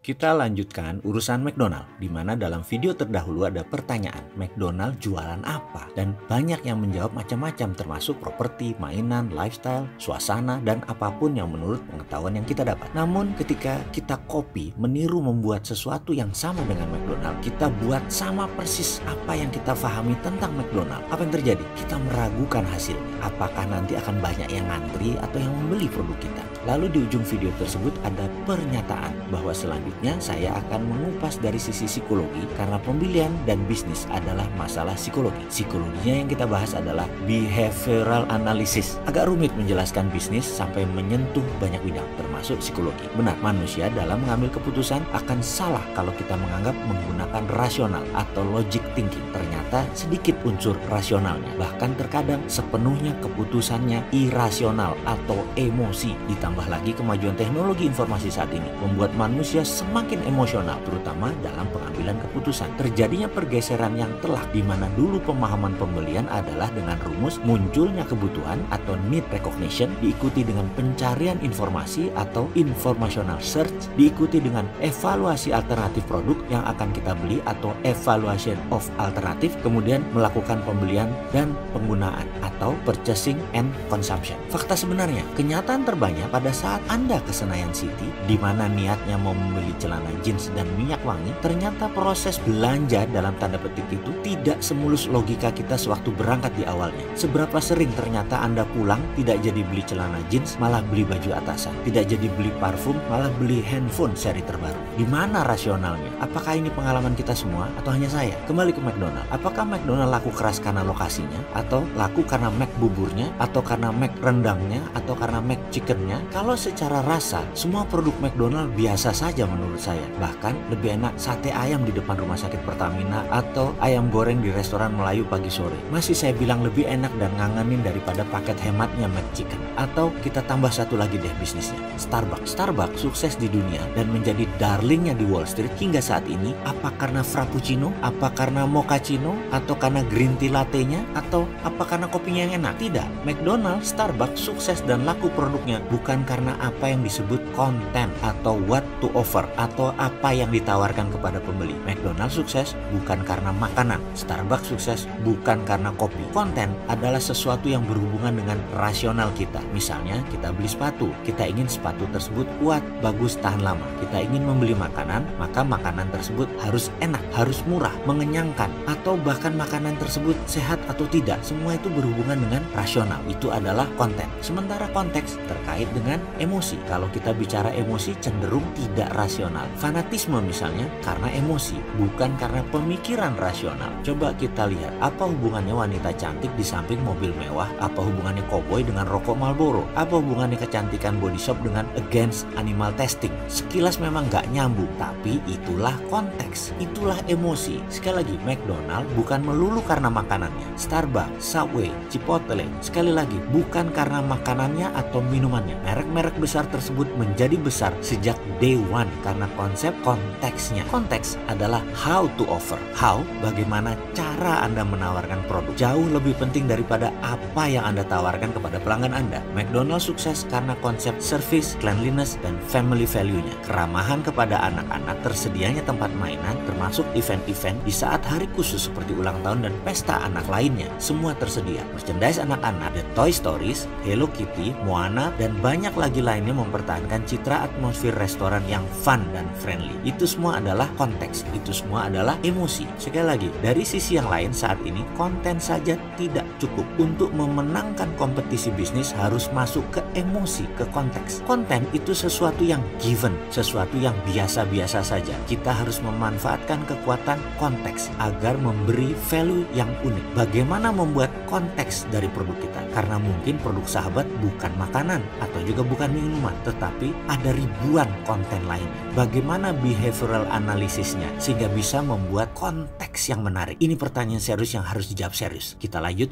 Kita lanjutkan urusan McDonald, di mana dalam video terdahulu ada pertanyaan, McDonald jualan apa? Dan banyak yang menjawab macam-macam termasuk properti, mainan, lifestyle, suasana, dan apapun yang menurut pengetahuan yang kita dapat. Namun ketika kita copy, meniru membuat sesuatu yang sama dengan McDonald, kita buat sama persis apa yang kita pahami tentang McDonald. Apa yang terjadi? Kita meragukan hasilnya. Apakah nanti akan banyak yang ngantri atau yang membeli produk kita? Lalu di ujung video tersebut ada pernyataan bahwa selanjutnya saya akan mengupas dari sisi psikologi karena pembelian dan bisnis adalah masalah psikologi. Psikologinya yang kita bahas adalah behavioral analysis. Agak rumit menjelaskan bisnis sampai menyentuh banyak bidang termasuk psikologi. Benar, manusia dalam mengambil keputusan akan salah kalau kita menganggap menggunakan rasional atau logic thinking. Ternyata sedikit unsur rasionalnya. Bahkan terkadang sepenuhnya keputusannya irasional atau emosi. Ditambah lagi kemajuan teknologi informasi saat ini membuat manusia semakin emosional, terutama dalam pengambilan keputusan. Terjadinya pergeseran yang telak di mana dulu pemahaman pembelian adalah dengan rumus munculnya kebutuhan atau need recognition, diikuti dengan pencarian informasi atau informational search, diikuti dengan evaluasi alternatif produk yang akan kita beli atau evaluation of alternative, kemudian melakukan pembelian dan penggunaan atau purchasing and consumption. Fakta sebenarnya, kenyataan terbanyak pada saat Anda ke Senayan City, di mana niatnya mau membeli celana jeans dan minyak wangi, ternyata proses belanja dalam tanda petik itu tidak semulus logika kita sewaktu berangkat di awalnya. Seberapa sering ternyata Anda pulang tidak jadi beli celana jeans, malah beli baju atasan. Tidak jadi beli parfum, malah beli handphone seri terbaru. Di mana rasionalnya? Apakah ini pengalaman kita semua atau hanya saya? Kembali ke McDonald. Apakah McDonald laku keras karena lokasinya? Atau laku karena Mac buburnya? Atau karena Mac rendangnya? Atau karena Mac chickennya? Kalau secara rasa, semua produk McDonald biasa saja menurut saya. Bahkan lebih enak sate ayam di depan rumah sakit Pertamina atau ayam goreng di restoran Melayu pagi sore. Masih saya bilang lebih enak dan ngangenin daripada paket hematnya McChicken. Atau kita tambah satu lagi deh bisnisnya, Starbucks. Starbucks sukses di dunia dan menjadi darlingnya di Wall Street hingga saat ini. Apa karena frappuccino? Apa karena mochaccino? Atau karena green tea latte-nya? Atau apa karena kopinya yang enak? Tidak. McDonald, Starbucks sukses dan laku produknya bukan karena apa yang disebut konten atau what to offer atau apa yang ditawarkan kepada pembeli. McDonald sukses bukan karena makanan, Starbucks sukses bukan karena kopi. Konten adalah sesuatu yang berhubungan dengan rasional kita. Misalnya kita beli sepatu, kita ingin sepatu tersebut kuat, bagus, tahan lama. Kita ingin membeli makanan, maka makanan tersebut harus enak, harus murah, mengenyangkan, atau bahkan makanan tersebut sehat atau tidak. Semua itu berhubungan dengan rasional. Itu adalah konten. Sementara konteks terkait dengan emosi. Kalau kita bicara emosi cenderung tidak rasional. Fanatisme misalnya karena emosi, bukan karena pemikiran rasional. Coba kita lihat, apa hubungannya wanita cantik di samping mobil mewah? Apa hubungannya koboi dengan rokok Marlboro? Apa hubungannya kecantikan body shop dengan against animal testing? Sekilas memang gak nyambung, tapi itulah konteks, itulah emosi. Sekali lagi, McDonald bukan melulu karena makanannya. Starbucks, Subway, Chipotle, sekali lagi bukan karena makanannya atau minumannya. Merek-merek besar tersebut menjadi besar sejak day one karena konsep konteksnya. Konteks adalah how to offer. How, bagaimana cara Anda menawarkan produk. Jauh lebih penting daripada apa yang Anda tawarkan kepada pelanggan Anda. McDonald's sukses karena konsep service, cleanliness, dan family value-nya. Keramahan kepada anak-anak, tersedianya tempat mainan, termasuk event-event di saat hari khusus seperti ulang tahun dan pesta anak lainnya. Semua tersedia. Merchandise anak-anak, The Toy Stories, Hello Kitty, Moana, dan banyak lagi lainnya mempertahankan citra atmosfer restoran yang fun dan friendly. Itu semua adalah konteks, itu semua adalah emosi. Sekali lagi, dari sisi yang lain saat ini konten saja tidak cukup. Untuk memenangkan kompetisi bisnis harus masuk ke emosi, ke konteks. Konten itu sesuatu yang given, sesuatu yang biasa-biasa saja. Kita harus memanfaatkan kekuatan konteks agar memberi value yang unik. Bagaimana membuat konteks dari produk kita? Karena mungkin produk sahabat bukan makanan atau juga bukan minuman, tetapi ada ribuan konten lainnya. Bagaimana behavioral analisisnya sehingga bisa membuat konteks yang menarik? Ini pertanyaan serius yang harus dijawab serius. Kita lanjut yuk.